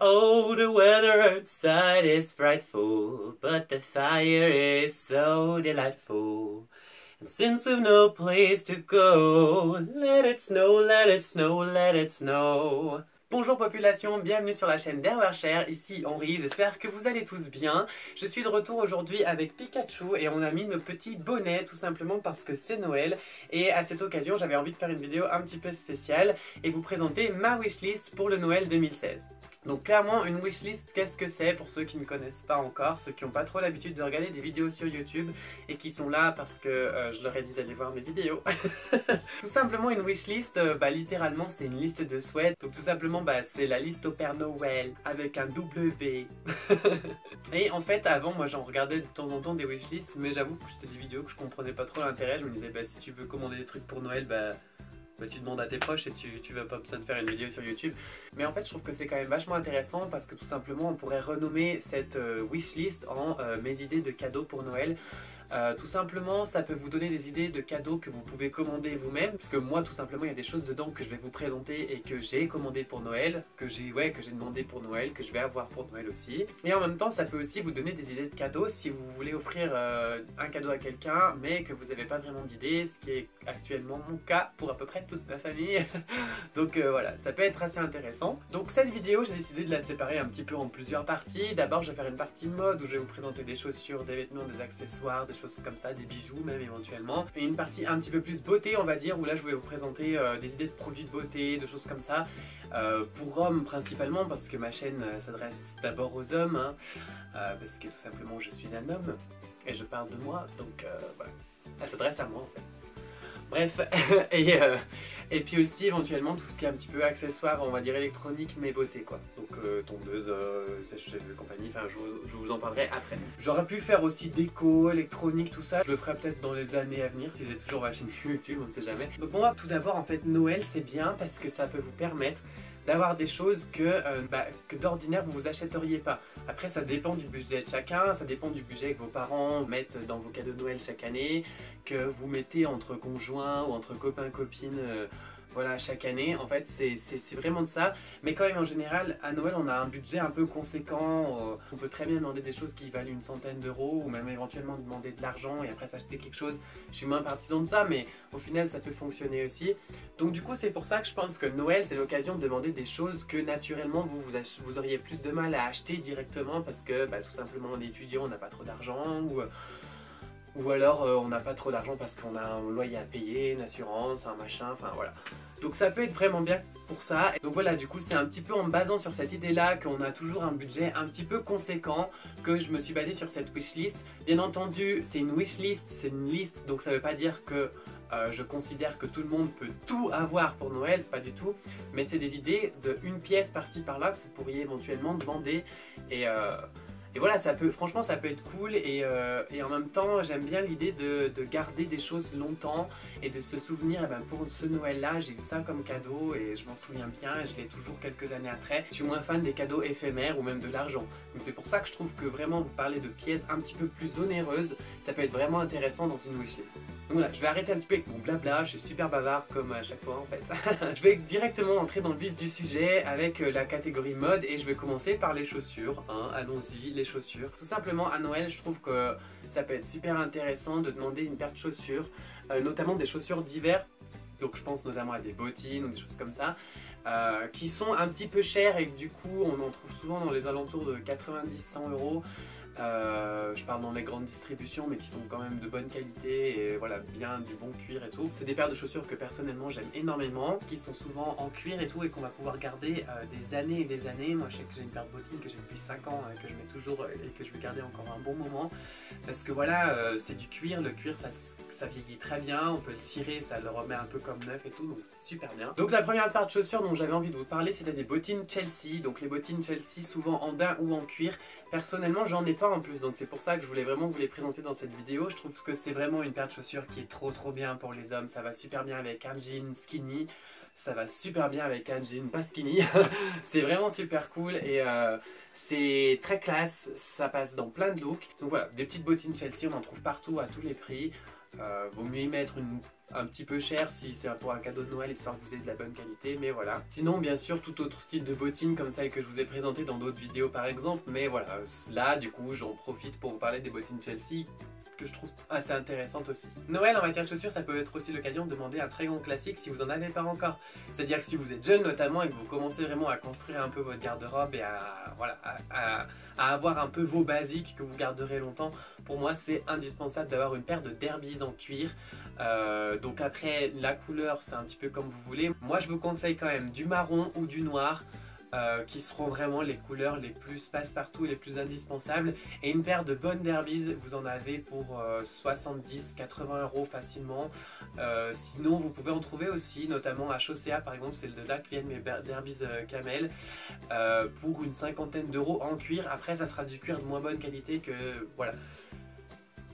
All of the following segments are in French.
Oh, the weather outside is frightful, but the fire is so delightful. And since we've no place to go, let it snow, let it snow, let it snow. Bonjour population, bienvenue sur la chaîne d'Herbercher, ici Henri, j'espère que vous allez tous bien. Je suis de retour aujourd'hui avec Pikachu et on a mis nos petits bonnets tout simplement parce que c'est Noël. Et à cette occasion j'avais envie de faire une vidéo un petit peu spéciale et vous présenter ma wishlist pour le Noël 2016. Donc clairement une wishlist, qu'est-ce que c'est pour ceux qui ne connaissent pas encore, ceux qui n'ont pas trop l'habitude de regarder des vidéos sur YouTube et qui sont là parce que je leur ai dit d'aller voir mes vidéos. Tout simplement une wishlist, littéralement c'est une liste de souhaits. Donc tout simplement c'est la liste au Père Noël avec un W. Et en fait avant moi j'en regardais de temps en temps des wishlists, mais j'avoue que c'était des vidéos que je comprenais pas trop l'intérêt. Je me disais si tu veux commander des trucs pour Noël tu demandes à tes proches et tu vas pas besoin de faire une vidéo sur YouTube. Mais en fait je trouve que c'est quand même vachement intéressant parce que tout simplement on pourrait renommer cette wishlist en mes idées de cadeaux pour Noël. Tout simplement ça peut vous donner des idées de cadeaux que vous pouvez commander vous-même, parce que moi tout simplement il y a des choses dedans que je vais vous présenter et que j'ai commandé pour Noël, que j'ai demandé pour Noël, que je vais avoir pour Noël aussi. Et en même temps ça peut aussi vous donner des idées de cadeaux si vous voulez offrir un cadeau à quelqu'un mais que vous n'avez pas vraiment d'idée, ce qui est actuellement mon cas pour à peu près toute ma famille. Donc voilà, ça peut être assez intéressant. Donc cette vidéo j'ai décidé de la séparer un petit peu en plusieurs parties. D'abord je vais faire une partie mode où je vais vous présenter des chaussures, des vêtements, des accessoires, des choses comme ça, des bijoux même éventuellement, et une partie un petit peu plus beauté on va dire, où là je vais vous présenter des idées de produits de beauté, de choses comme ça, pour hommes principalement parce que ma chaîne s'adresse d'abord aux hommes, hein, parce que tout simplement je suis un homme et je parle de moi, donc voilà, elle s'adresse à moi en fait. Bref, et puis aussi éventuellement tout ce qui est un petit peu accessoire, on va dire électronique mais beauté quoi. Donc tondeuse, sèche-cheveux, compagnie, enfin je vous en parlerai après. J'aurais pu faire aussi déco, électronique, tout ça. Je le ferai peut-être dans les années à venir si j'ai toujours ma chaîne YouTube, on ne sait jamais. Donc moi tout d'abord en fait Noël c'est bien parce que ça peut vous permettre d'avoir des choses que d'ordinaire vous vous achèteriez pas. Après ça dépend du budget de chacun, ça dépend du budget que vos parents mettent dans vos cadeaux de Noël chaque année, que vous mettez entre conjoints ou entre copains-copines voilà, chaque année. En fait c'est vraiment de ça, mais quand même en général à Noël on a un budget un peu conséquent, on peut très bien demander des choses qui valent une centaine d'euros ou même éventuellement demander de l'argent et après s'acheter quelque chose. Je suis moins partisan de ça mais au final ça peut fonctionner aussi. Donc du coup c'est pour ça que je pense que Noël c'est l'occasion de demander des choses que naturellement vous auriez plus de mal à acheter directement parce que tout simplement on est étudiant, on n'a pas trop d'argent ou alors on n'a pas trop d'argent parce qu'on a un loyer à payer, une assurance, un machin, enfin voilà. Donc ça peut être vraiment bien pour ça. Donc voilà, du coup c'est un petit peu en basant sur cette idée là qu'on a toujours un budget un petit peu conséquent que je me suis basé sur cette wishlist. Bien entendu c'est une wishlist, c'est une liste, donc ça veut pas dire que je considère que tout le monde peut tout avoir pour Noël, pas du tout. Mais c'est des idées de une pièce par-ci par-là que vous pourriez éventuellement demander et voilà, franchement ça peut être cool et en même temps j'aime bien l'idée de garder des choses longtemps et de se souvenir, pour ce Noël là j'ai eu ça comme cadeau et je m'en souviens bien et je l'ai toujours quelques années après. Je suis moins fan des cadeaux éphémères ou même de l'argent. Donc c'est pour ça que je trouve que vraiment vous parler de pièces un petit peu plus onéreuses, ça peut être vraiment intéressant dans une wishlist. Donc voilà, je vais arrêter un petit peu avec mon blabla, je suis super bavard comme à chaque fois en fait. Je vais directement entrer dans le vif du sujet avec la catégorie mode et je vais commencer par les chaussures, hein. Allons-y, les chaussures. Tout simplement à Noël je trouve que ça peut être super intéressant de demander une paire de chaussures, notamment des chaussures d'hiver. Donc je pense notamment à des bottines ou des choses comme ça, qui sont un petit peu chères et que du coup on en trouve souvent dans les alentours de 90-100 euros. Je parle dans les grandes distributions mais qui sont quand même de bonne qualité et voilà, bien du bon cuir et tout. C'est des paires de chaussures que personnellement j'aime énormément, qui sont souvent en cuir et tout et qu'on va pouvoir garder des années et des années. Moi je sais que j'ai une paire de bottines que j'ai depuis 5 ans, que je mets toujours et que je vais garder encore un bon moment parce que voilà, c'est du cuir, le cuir ça vieillit très bien, on peut le cirer, ça le remet un peu comme neuf et tout, donc c'est super bien. Donc la première paire de chaussures dont j'avais envie de vous parler c'était des bottines Chelsea. Donc les bottines Chelsea souvent en daim ou en cuir. Personnellement j'en ai pas en plus, donc c'est pour ça que je voulais vraiment vous les présenter dans cette vidéo. Je trouve que c'est vraiment une paire de chaussures qui est trop bien pour les hommes. Ça va super bien avec un jean skinny, ça va super bien avec un jean pas skinny. C'est vraiment super cool et c'est très classe, ça passe dans plein de looks. Donc voilà, des petites bottines Chelsea, on en trouve partout à tous les prix. Vaut mieux y mettre un petit peu cher si c'est pour un cadeau de Noël, histoire que vous ayez de la bonne qualité, mais voilà. Sinon, bien sûr, tout autre style de bottines comme celle que je vous ai présentée dans d'autres vidéos par exemple, mais voilà, là du coup j'en profite pour vous parler des bottines Chelsea que je trouve assez intéressante aussi. Noël en matière de chaussures, ça peut être aussi l'occasion de demander un très grand classique si vous n'en avez pas encore. C'est-à-dire que si vous êtes jeune notamment et que vous commencez vraiment à construire un peu votre garde-robe et voilà, à avoir un peu vos basiques que vous garderez longtemps, pour moi c'est indispensable d'avoir une paire de derbies en cuir. Donc après la couleur c'est un petit peu comme vous voulez. Moi je vous conseille quand même du marron ou du noir. Qui seront vraiment les couleurs les plus passe-partout, les plus indispensables. Et une paire de bonnes derbies, vous en avez pour 70-80 € facilement. Sinon, vous pouvez en trouver aussi, notamment à Chaussea par exemple, c'est de là que viennent mes derbies Camel, pour une cinquantaine d'euros en cuir. Après, ça sera du cuir de moins bonne qualité que voilà.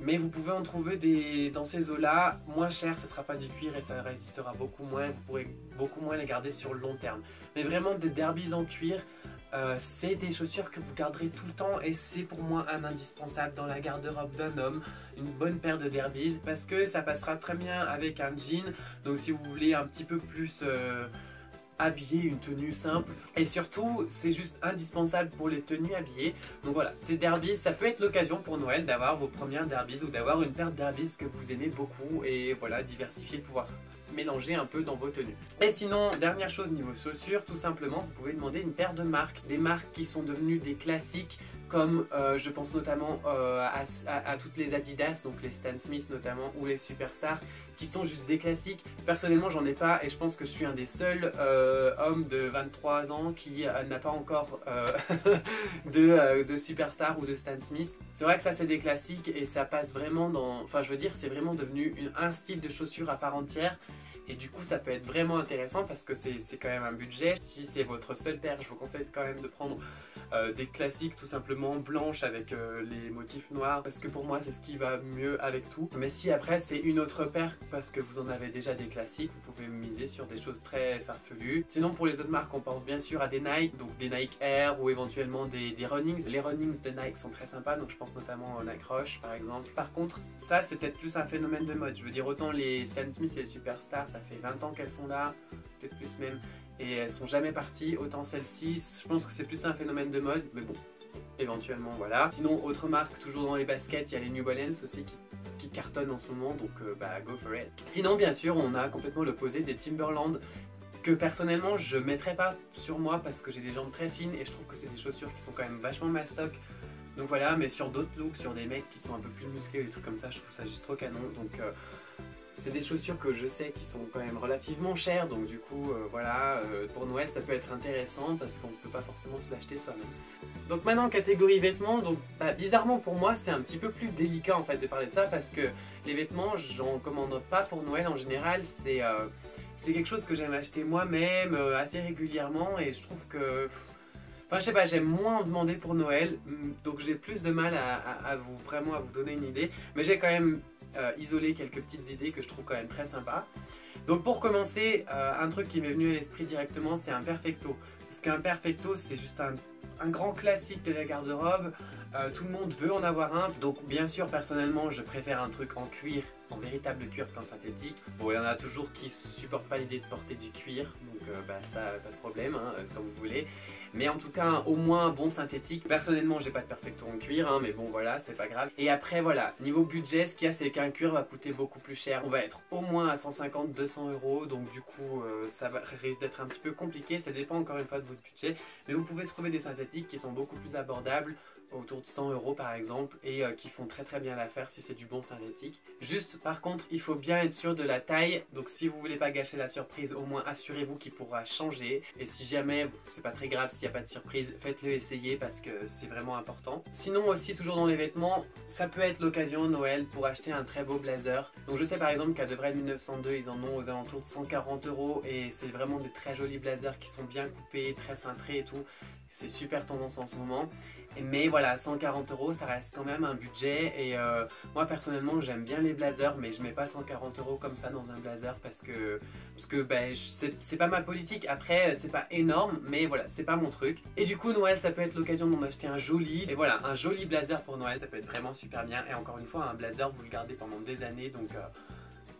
Mais vous pouvez en trouver dans ces eaux-là, moins cher, ce ne sera pas du cuir et ça résistera beaucoup moins, vous pourrez beaucoup moins les garder sur le long terme. Mais vraiment des derbies en cuir, c'est des chaussures que vous garderez tout le temps et c'est pour moi un indispensable dans la garde-robe d'un homme, une bonne paire de derbies, parce que ça passera très bien avec un jean, donc si vous voulez un petit peu plus... habiller une tenue simple et surtout c'est juste indispensable pour les tenues habillées. Donc voilà, des derbies, ça peut être l'occasion pour Noël d'avoir vos premières derbies ou d'avoir une paire de derbies que vous aimez beaucoup et voilà, diversifier, pouvoir mélanger un peu dans vos tenues. Et sinon, dernière chose niveau chaussures, tout simplement vous pouvez demander une paire de marques, des marques qui sont devenues des classiques comme je pense notamment à toutes les Adidas, donc les Stan Smith notamment ou les Superstar, qui sont juste des classiques. Personnellement j'en ai pas et je pense que je suis un des seuls hommes de 23 ans qui n'a pas encore de Superstar ou de Stan Smith. C'est vrai que ça c'est des classiques et ça passe vraiment dans... Enfin je veux dire c'est vraiment devenu un style de chaussure à part entière. Et du coup ça peut être vraiment intéressant parce que c'est quand même un budget. Si c'est votre seule paire, je vous conseille quand même de prendre des classiques tout simplement blanches avec les motifs noirs, parce que pour moi c'est ce qui va mieux avec tout. Mais si après c'est une autre paire parce que vous en avez déjà des classiques, vous pouvez miser sur des choses très farfelues. Sinon pour les autres marques on pense bien sûr à des Nike, donc des Nike Air ou éventuellement des Runnings. Les Runnings de Nike sont très sympas, donc je pense notamment au Nike Rush par exemple. Par contre ça c'est peut-être plus un phénomène de mode. Je veux dire autant les Stan Smith et les Superstars, ça fait 20 ans qu'elles sont là, peut-être plus même, et elles sont jamais parties. Autant celle-ci, je pense que c'est plus un phénomène de mode, mais bon, éventuellement voilà. Sinon autre marque, toujours dans les baskets, il y a les New Balance aussi qui cartonnent en ce moment, donc bah go for it. Sinon bien sûr on a complètement l'opposé des Timberland, que personnellement je mettrais pas sur moi parce que j'ai des jambes très fines et je trouve que c'est des chaussures qui sont quand même vachement mastoc. Donc voilà, mais sur d'autres looks, sur des mecs qui sont un peu plus musclés ou des trucs comme ça, je trouve ça juste trop canon. Donc c'est des chaussures que je sais qui sont quand même relativement chères, donc du coup voilà, pour Noël ça peut être intéressant parce qu'on ne peut pas forcément se l'acheter soi-même. Donc maintenant catégorie vêtements, donc bah, bizarrement pour moi c'est un petit peu plus délicat en fait de parler de ça parce que les vêtements j'en commande pas pour Noël en général, c'est quelque chose que j'aime acheter moi-même assez régulièrement et je trouve que... Enfin je sais pas, j'aime moins en demander pour Noël, donc j'ai plus de mal à vous donner une idée, mais j'ai quand même isolé quelques petites idées que je trouve quand même très sympas. Donc pour commencer, un truc qui m'est venu à l'esprit directement, c'est un perfecto. Parce qu'un perfecto c'est juste un grand classique de la garde-robe, tout le monde veut en avoir un, donc bien sûr personnellement je préfère un truc en cuir, en véritable cuir qu'en synthétique. Bon il y en a toujours qui supportent pas l'idée de porter du cuir, donc bah ça pas de problème, hein, comme vous voulez. Mais en tout cas au moins un bon synthétique. Personnellement j'ai pas de perfecto en cuir, hein, mais bon voilà c'est pas grave. Et après voilà, niveau budget ce qu'il y a c'est qu'un cuir va coûter beaucoup plus cher. On va être au moins à 150-200 €, donc du coup risque d'être un petit peu compliqué, ça dépend encore une fois de votre budget. Mais vous pouvez trouver des synthétiques qui sont beaucoup plus abordables, autour de 100 € par exemple, et qui font très bien l'affaire si c'est du bon synthétique. Juste par contre il faut bien être sûr de la taille, donc si vous voulez pas gâcher la surprise, au moins assurez-vous qu'il pourra changer, et si jamais c'est pas très grave s'il n'y a pas de surprise, faites-le essayer parce que c'est vraiment important. Sinon aussi toujours dans les vêtements, ça peut être l'occasion Noël pour acheter un très beau blazer. Donc je sais par exemple qu'à Devray 1902 ils en ont aux alentours de 140 € et c'est vraiment des très jolis blazers qui sont bien coupés, très cintrés et tout. C'est super tendance en ce moment. Mais voilà, 140 € ça reste quand même un budget et moi personnellement j'aime bien les blazers mais je mets pas 140 € comme ça dans un blazer parce que ben, c'est pas ma politique. Après c'est pas énorme mais voilà, c'est pas mon truc. Et du coup Noël ça peut être l'occasion d'en acheter un joli. Et voilà, un joli blazer pour Noël ça peut être vraiment super bien. Et encore une fois un blazer vous le gardez pendant des années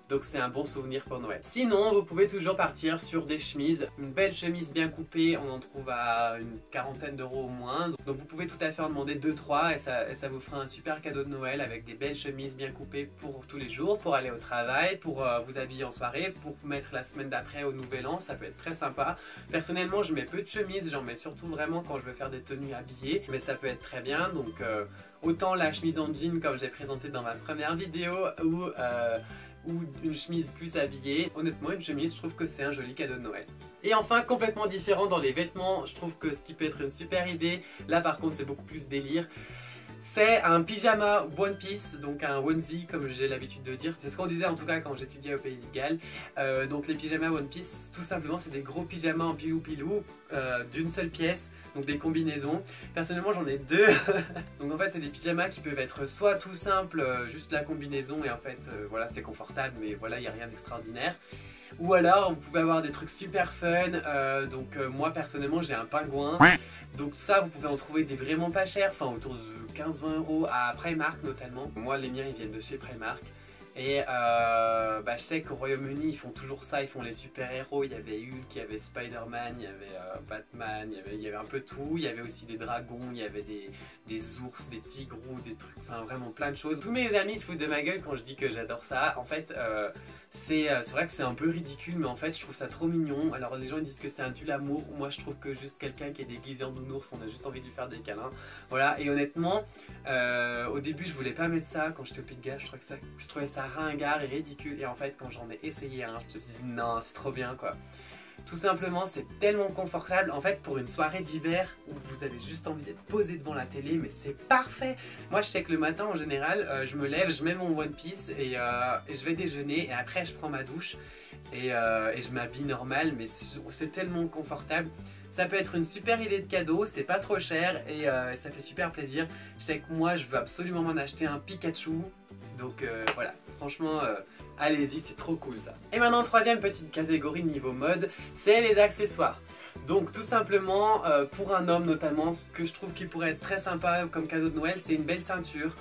donc c'est un bon souvenir pour Noël. Sinon, vous pouvez toujours partir sur des chemises. Une belle chemise bien coupée, on en trouve à une quarantaine d'euros au moins. Donc vous pouvez tout à fait en demander 2-3 et ça vous fera un super cadeau de Noël avec des belles chemises bien coupées pour tous les jours, pour aller au travail, pour vous habiller en soirée, pour mettre la semaine d'après au nouvel an, ça peut être très sympa. Personnellement, je mets peu de chemises, j'en mets surtout vraiment quand je veux faire des tenues habillées, mais ça peut être très bien. Donc autant la chemise en jean comme j'ai présenté dans ma première vidéo ou une chemise plus habillée. Honnêtement, une chemise, je trouve que c'est un joli cadeau de Noël. Et enfin, complètement différent dans les vêtements, je trouve que ce qui peut être une super idée, là par contre c'est beaucoup plus délire, c'est un pyjama One Piece, donc un onesie comme j'ai l'habitude de dire. C'est ce qu'on disait en tout cas quand j'étudiais au Pays de Galles. Donc les pyjamas One Piece, tout simplement c'est des gros pyjamas en pilou-pilou d'une seule pièce. Donc des combinaisons. Personnellement j'en ai deux. Donc en fait c'est des pyjamas qui peuvent être soit tout simple, juste la combinaison et en fait voilà c'est confortable mais voilà il n'y a rien d'extraordinaire. Ou alors vous pouvez avoir des trucs super fun, moi personnellement j'ai un pingouin. Donc ça vous pouvez en trouver des vraiment pas chers, enfin autour de 15-20 € à Primark notamment. Moi les miens ils viennent de chez Primark. Et je sais qu'au Royaume-Uni ils font toujours ça, ils font les super-héros. Il y avait Hulk, il y avait Spider-Man, il y avait Batman, il y avait un peu tout. Il y avait aussi des dragons, il y avait des ours, des tigrous, des trucs, enfin vraiment plein de choses. Tous mes amis se foutent de ma gueule quand je dis que j'adore ça. En fait c'est vrai que c'est un peu ridicule mais en fait je trouve ça trop mignon. Alors les gens ils disent que c'est un tue l'amour, moi je trouve que juste quelqu'un qui est déguisé en nounours, on a juste envie de lui faire des câlins. Voilà, et honnêtement au début je voulais pas mettre ça quand j'étais au Pays de Galles, je trouvais ça ringard et ridicule et en fait quand j'en ai essayé un, je me suis dit non c'est trop bien quoi. Tout simplement c'est tellement confortable en fait pour une soirée d'hiver où vous avez juste envie d'être posé devant la télé mais c'est parfait. Moi je sais que le matin en général je me lève, je mets mon One Piece et je vais déjeuner et après je prends ma douche et je m'habille normal mais c'est tellement confortable. Ça peut être une super idée de cadeau, c'est pas trop cher et ça fait super plaisir. Je sais que moi je veux absolument m'en acheter un Pikachu. Donc voilà, franchement allez-y, c'est trop cool ça. Et maintenant troisième petite catégorie niveau mode, c'est les accessoires. Donc tout simplement pour un homme notamment, ce que je trouve qui pourrait être très sympa comme cadeau de Noël, c'est une belle ceinture.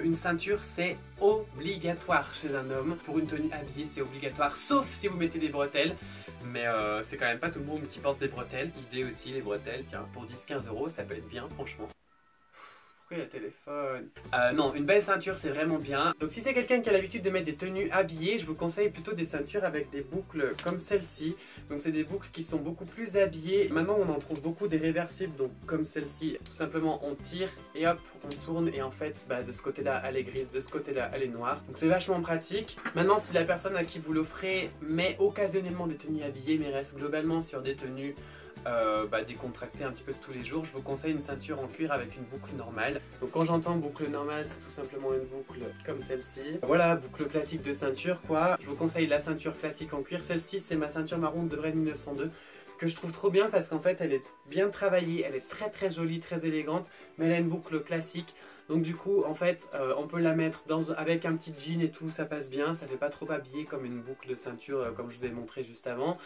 Une ceinture c'est obligatoire chez un homme. Pour une tenue habillée c'est obligatoire, sauf si vous mettez des bretelles. Mais c'est quand même pas tout le monde qui porte des bretelles. Idée aussi les bretelles, tiens pour 10-15 € ça peut être bien franchement. Pourquoi il y a le téléphone? Non, une belle ceinture c'est vraiment bien. Donc si c'est quelqu'un qui a l'habitude de mettre des tenues habillées, je vous conseille plutôt des ceintures avec des boucles comme celle-ci. Donc c'est des boucles qui sont beaucoup plus habillées. Maintenant on en trouve beaucoup des réversibles, donc comme celle-ci. Tout simplement on tire et hop on tourne et en fait de ce côté là elle est grise, de ce côté là elle est noire. Donc c'est vachement pratique. Maintenant si la personne à qui vous l'offrez met occasionnellement des tenues habillées mais reste globalement sur des tenues décontractées un petit peu de tous les jours, je vous conseille une ceinture en cuir avec une boucle normale. Donc quand j'entends boucle normale c'est tout simplement une boucle comme celle-ci. Voilà, boucle classique de ceinture quoi. Je vous conseille la ceinture classique en cuir. Celle-ci c'est ma ceinture marron de Vred 1902 que je trouve trop bien parce qu'en fait elle est bien travaillée, elle est très jolie, très élégante, mais elle a une boucle classique. Donc du coup en fait on peut la mettre avec un petit jean et tout, ça passe bien, ça fait pas trop habillé comme une boucle de ceinture comme je vous ai montré juste avant.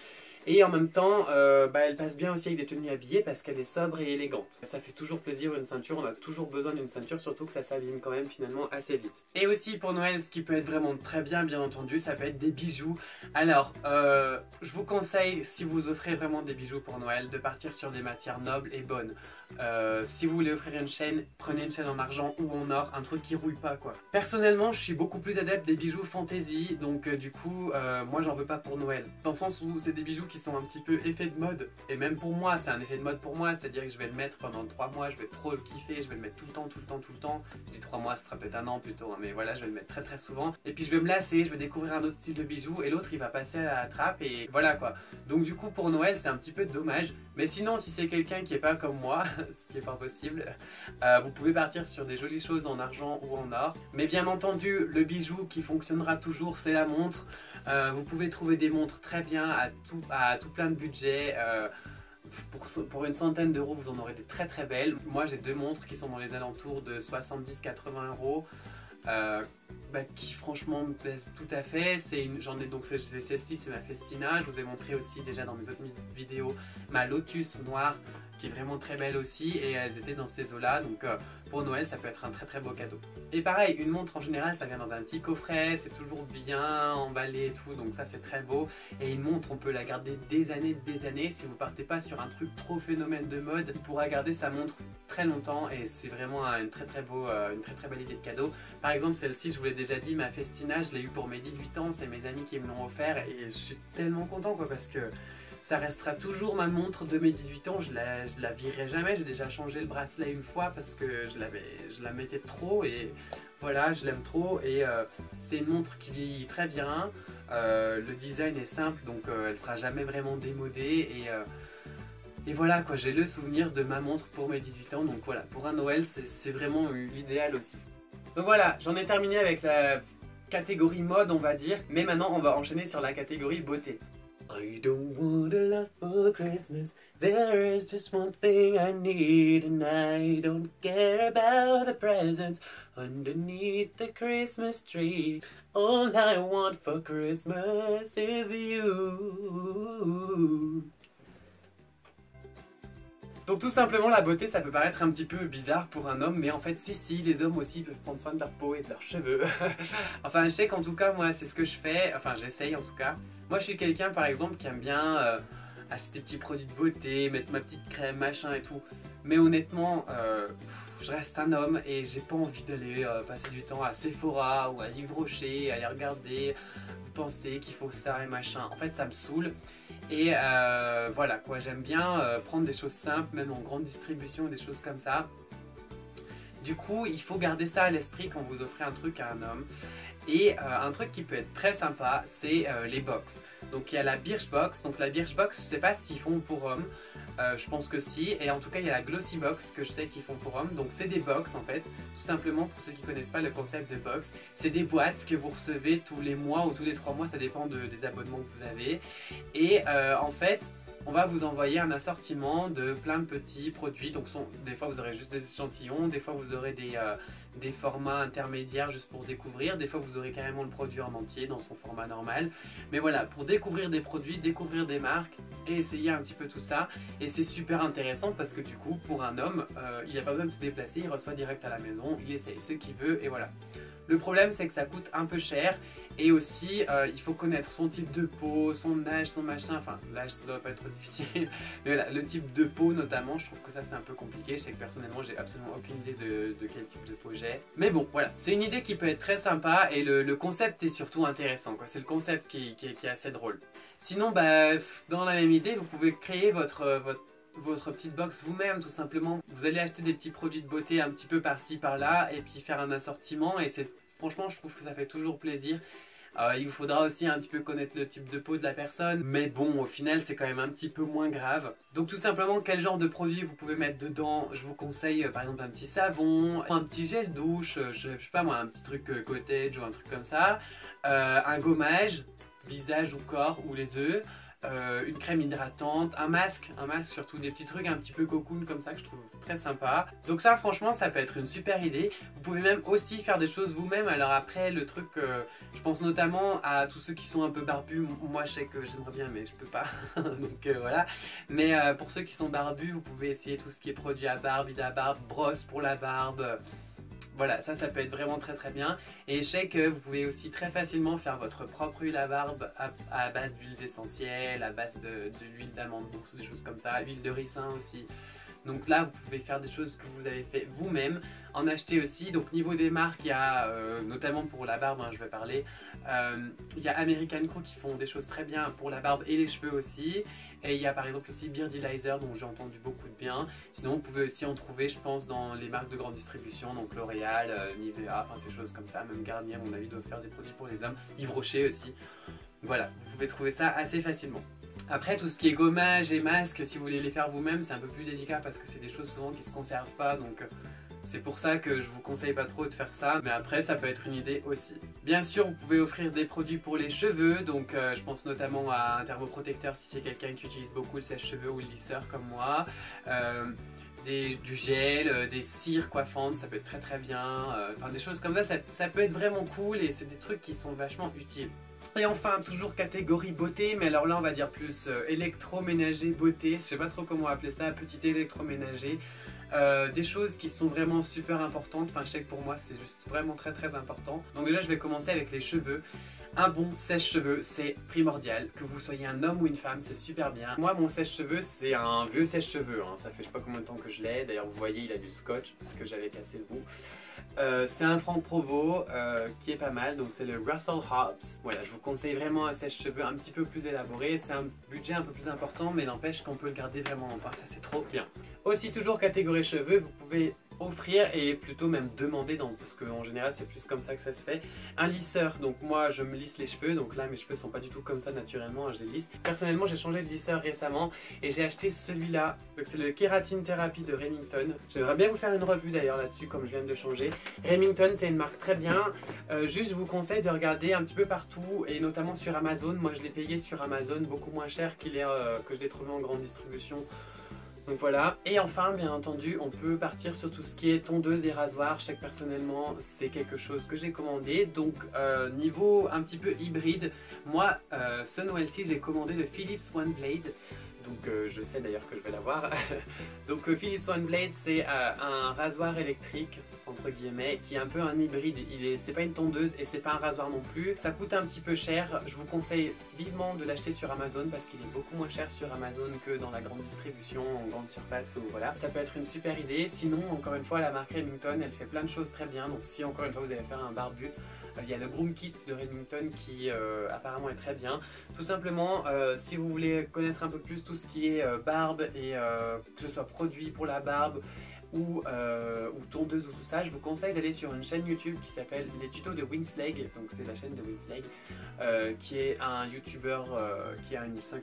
Et en même temps, elle passe bien aussi avec des tenues habillées parce qu'elle est sobre et élégante. Ça fait toujours plaisir une ceinture, on a toujours besoin d'une ceinture, surtout que ça s'abîme quand même finalement assez vite. Et aussi pour Noël, ce qui peut être vraiment très bien entendu, ça peut être des bijoux. Alors, je vous conseille, si vous offrez vraiment des bijoux pour Noël, de partir sur des matières nobles et bonnes. Si vous voulez offrir une chaîne, prenez une chaîne en argent ou en or, un truc qui rouille pas quoi. Personnellement je suis beaucoup plus adepte des bijoux fantasy, donc du coup moi j'en veux pas pour Noël. Dans le sens où c'est des bijoux qui sont un petit peu effet de mode, et même pour moi c'est un effet de mode pour moi, c'est à dire que je vais le mettre pendant 3 mois, je vais trop le kiffer, je vais le mettre tout le temps. Je dis 3 mois, ce sera peut-être un an plutôt, hein, mais voilà je vais le mettre très souvent. Et puis je vais me lasser, je vais découvrir un autre style de bijoux et l'autre il va passer à la trappe et voilà quoi. Donc du coup pour Noël c'est un petit peu dommage, mais sinon si c'est quelqu'un qui est pas comme moi, ce qui est pas possible, vous pouvez partir sur des jolies choses en argent ou en or. Mais bien entendu, le bijou qui fonctionnera toujours, c'est la montre. Vous pouvez trouver des montres très bien à tout plein de budgets. pour une centaine d'euros, vous en aurez des très très belles. Moi j'ai 2 montres qui sont dans les alentours de 70-80 euros. Qui franchement me plaisent tout à fait. J'en ai donc celle-ci, c'est ma Festina. Je vous ai montré aussi déjà dans mes autres vidéos ma Lotus noire qui est vraiment très belle aussi, et elles étaient dans ces eaux là, donc pour Noël ça peut être un très très beau cadeau. Et pareil, une montre en général ça vient dans un petit coffret, c'est toujours bien emballé et tout, donc ça c'est très beau. Et une montre on peut la garder des années, si vous partez pas sur un truc trop phénomène de mode, on pourra garder sa montre très longtemps, et c'est vraiment une très très belle idée de cadeau. Par exemple celle-ci, je vous l'ai déjà dit, ma Festina, je l'ai eu pour mes 18 ans, c'est mes amis qui me l'ont offert, et je suis tellement content quoi, parce que ça restera toujours ma montre de mes 18 ans, je la virerai jamais. J'ai déjà changé le bracelet une fois parce que je la mettais trop, et voilà, je l'aime trop, et c'est une montre qui vieillit très bien, le design est simple, donc elle sera jamais vraiment démodée, et voilà quoi, j'ai le souvenir de ma montre pour mes 18 ans, donc voilà, pour un Noël c'est vraiment l'idéal aussi. Donc voilà, j'en ai terminé avec la catégorie mode on va dire, mais maintenant on va enchaîner sur la catégorie beauté. I don't want a lot for Christmas. There is just one thing I need, and I don't care about the presents underneath the Christmas tree. All I want for Christmas is you. Donc tout simplement, la beauté ça peut paraître un petit peu bizarre pour un homme, mais en fait si, les hommes aussi peuvent prendre soin de leur peau et de leurs cheveux. Enfin je sais qu'en tout cas moi c'est ce que je fais, enfin j'essaye en tout cas. Moi je suis quelqu'un par exemple qui aime bien acheter des petits produits de beauté, mettre ma petite crème, machin et tout. Mais honnêtement, je reste un homme et j'ai pas envie d'aller passer du temps à Sephora ou à Yves Rocher, aller regarder, vous pensez qu'il faut ça et machin. En fait ça me saoule. Et voilà quoi, j'aime bien prendre des choses simples, même en grande distribution, des choses comme ça. Du coup, il faut garder ça à l'esprit quand vous offrez un truc à un homme. Et un truc qui peut être très sympa, c'est les box. Donc il y a la Birchbox. Donc la Birchbox, je sais pas s'ils font pour hommes. Je pense que si. Et en tout cas, il y a la Glossy Box que je sais qu'ils font pour hommes. Donc c'est des box en fait. Tout simplement, pour ceux qui ne connaissent pas le concept de box, c'est des boîtes que vous recevez tous les mois ou tous les 3 mois. Ça dépend des abonnements que vous avez. Et en fait, on va vous envoyer un assortiment de plein de petits produits. Donc des fois vous aurez juste des échantillons, des fois vous aurez des formats intermédiaires juste pour découvrir, des fois vous aurez carrément le produit en entier dans son format normal. Mais voilà, pour découvrir des produits, découvrir des marques et essayer un petit peu tout ça. Et c'est super intéressant parce que du coup pour un homme, il n'a pas besoin de se déplacer, il reçoit direct à la maison, il essaye ce qu'il veut et voilà. Le problème c'est que ça coûte un peu cher. Et aussi, il faut connaître son type de peau, son âge, son machin, enfin l'âge ça doit pas être trop difficile, mais voilà, le type de peau notamment, je trouve que ça c'est un peu compliqué, je sais que personnellement j'ai absolument aucune idée de quel type de peau j'ai. Mais bon, voilà, c'est une idée qui peut être très sympa et le concept est surtout intéressant, quoi. C'est le concept qui est assez drôle. Sinon, dans la même idée, vous pouvez créer votre petite box vous-même tout simplement. Vous allez acheter des petits produits de beauté un petit peu par-ci par-là et puis faire un assortiment et franchement je trouve que ça fait toujours plaisir. Il vous faudra aussi un petit peu connaître le type de peau de la personne, mais bon, au final, c'est quand même un petit peu moins grave. Donc tout simplement, quel genre de produit vous pouvez mettre dedans? Je vous conseille par exemple un petit savon, un petit gel douche, je sais pas moi, un petit truc cottage ou un truc comme ça, un gommage, visage ou corps, ou les deux. Une crème hydratante, un masque surtout, des petits trucs un petit peu cocoon comme ça que je trouve très sympa. Donc ça franchement ça peut être une super idée. Vous pouvez même aussi faire des choses vous-même. Alors après le truc, je pense notamment à tous ceux qui sont un peu barbus. Moi je sais que j'aimerais bien mais je peux pas. Donc voilà. Mais pour ceux qui sont barbus, vous pouvez essayer tout ce qui est produit à barbe, huile à barbe, brosse pour la barbe. Voilà, ça peut être vraiment très très bien. Et je sais que vous pouvez aussi très facilement faire votre propre huile à barbe à base d'huiles essentielles, à base de l'huile d'amande douce ou des choses comme ça, huile de ricin aussi. Donc là, vous pouvez faire des choses que vous avez fait vous-même, en acheter aussi. Donc niveau des marques, il y a notamment pour la barbe, je vais parler, il y a American Crew qui font des choses très bien pour la barbe et les cheveux aussi. Et il y a par exemple aussi Beardylizer dont j'ai entendu beaucoup de bien. Sinon vous pouvez aussi en trouver je pense dans les marques de grande distribution, donc L'Oréal, Nivea, enfin ces choses comme ça. Même Garnier à mon avis doit faire des produits pour les hommes, Yves Rocher aussi. Voilà, vous pouvez trouver ça assez facilement. Après tout ce qui est gommage et masque, si vous voulez les faire vous-même c'est un peu plus délicat parce que c'est des choses souvent qui se conservent pas, donc C'est pour ça que je vous conseille pas trop de faire ça, mais après ça peut être une idée aussi. Bien sûr, vous pouvez offrir des produits pour les cheveux, donc je pense notamment à un thermoprotecteur si c'est quelqu'un qui utilise beaucoup le sèche-cheveux ou le lisseur comme moi. Du gel, des cires coiffantes, ça peut être très très bien, enfin des choses comme ça peut être vraiment cool et c'est des trucs qui sont vachement utiles. Et enfin, toujours catégorie beauté, mais alors là on va dire plus électroménager beauté, je sais pas trop comment appeler ça, petit électroménager. Des choses qui sont vraiment super importantes, enfin je sais que pour moi c'est juste vraiment très très important. Donc déjà je vais commencer avec les cheveux. Un bon sèche-cheveux, c'est primordial. Que vous soyez un homme ou une femme, c'est super bien. Moi, mon sèche-cheveux, c'est un vieux sèche-cheveux. Hein. Ça fait je sais pas combien de temps que je l'ai. D'ailleurs, vous voyez, il a du scotch parce que j'avais cassé le bout. C'est un Franck Provo qui est pas mal. Donc, c'est le Russell Hobbs. Voilà, je vous conseille vraiment un sèche-cheveux un petit peu plus élaboré. C'est un budget un peu plus important, mais n'empêche qu'on peut le garder vraiment longtemps. Ça, c'est trop bien. Aussi, toujours catégorie cheveux, vous pouvez offrir et plutôt même demander, parce qu'en général c'est plus comme ça que ça se fait, un lisseur. Donc moi je me lisse les cheveux, donc là mes cheveux sont pas du tout comme ça naturellement, hein, je les lisse. Personnellement j'ai changé de lisseur récemment et j'ai acheté celui-là, c'est le Keratin Therapy de Remington. J'aimerais bien vous faire une revue d'ailleurs là-dessus comme je viens de le changer. Remington c'est une marque très bien, juste je vous conseille de regarder un petit peu partout et notamment sur Amazon. Moi je l'ai payé sur Amazon beaucoup moins cher que je l'ai trouvé en grande distribution. Donc voilà, et enfin bien entendu on peut partir sur tout ce qui est tondeuse et rasoir. Je sais que personnellement c'est quelque chose que j'ai commandé. Donc niveau un petit peu hybride, moi ce Noël-ci j'ai commandé le Philips One Blade. Donc je sais d'ailleurs que je vais l'avoir. Donc Philips One Blade c'est un rasoir électrique entre guillemets qui est un peu un hybride. C'est pas une tondeuse et c'est pas un rasoir non plus. Ça coûte un petit peu cher. Je vous conseille vivement de l'acheter sur Amazon parce qu'il est beaucoup moins cher sur Amazon que dans la grande distribution, en grande surface ou voilà. Ça peut être une super idée. Sinon encore une fois la marque Remington elle fait plein de choses très bien. Donc si encore une fois vous allez faire un barbu, il y a le Groom Kit de Remington qui apparemment est très bien. Tout simplement, si vous voulez connaître un peu plus tout ce qui est barbe et que ce soit produit pour la barbe ou tondeuse ou tout ça, je vous conseille d'aller sur une chaîne YouTube qui s'appelle Les Tutos de Winslag. Donc c'est la chaîne de Winslag qui est un YouTuber qui a une 50,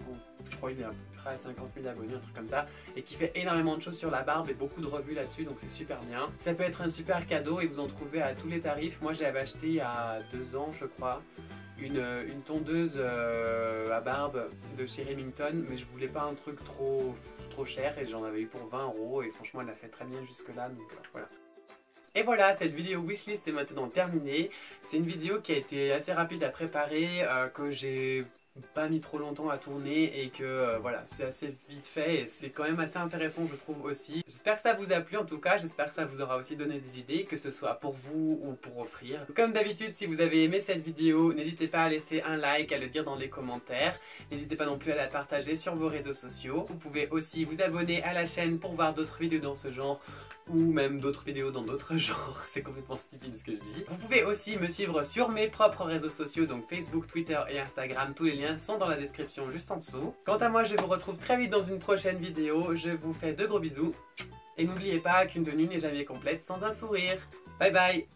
je crois il est à peu près à 50 000 abonnés, un truc comme ça, et qui fait énormément de choses sur la barbe et beaucoup de revues là-dessus, donc c'est super bien. Ça peut être un super cadeau et vous en trouvez à tous les tarifs. Moi j'avais acheté il y a 2 ans je crois une tondeuse à barbe de chez Remington, mais je voulais pas un truc trop cher et j'en avais eu pour 20 € et franchement elle a fait très bien jusque là, donc voilà. Et voilà, cette vidéo wishlist est maintenant terminée. C'est une vidéo qui a été assez rapide à préparer, que j'ai pas mis trop longtemps à tourner et que voilà, c'est assez vite fait et c'est quand même assez intéressant je trouve aussi. J'espère que ça vous a plu en tout cas, j'espère que ça vous aura aussi donné des idées, que ce soit pour vous ou pour offrir. Comme d'habitude, si vous avez aimé cette vidéo, n'hésitez pas à laisser un like, à le dire dans les commentaires. N'hésitez pas non plus à la partager sur vos réseaux sociaux. Vous pouvez aussi vous abonner à la chaîne pour voir d'autres vidéos dans ce genre, ou même d'autres vidéos dans d'autres genres, c'est complètement stupide ce que je dis. Vous pouvez aussi me suivre sur mes propres réseaux sociaux, donc Facebook, Twitter et Instagram, tous les liens sont dans la description juste en dessous. Quant à moi, je vous retrouve très vite dans une prochaine vidéo, je vous fais de gros bisous, et n'oubliez pas qu'une tenue n'est jamais complète sans un sourire. Bye bye.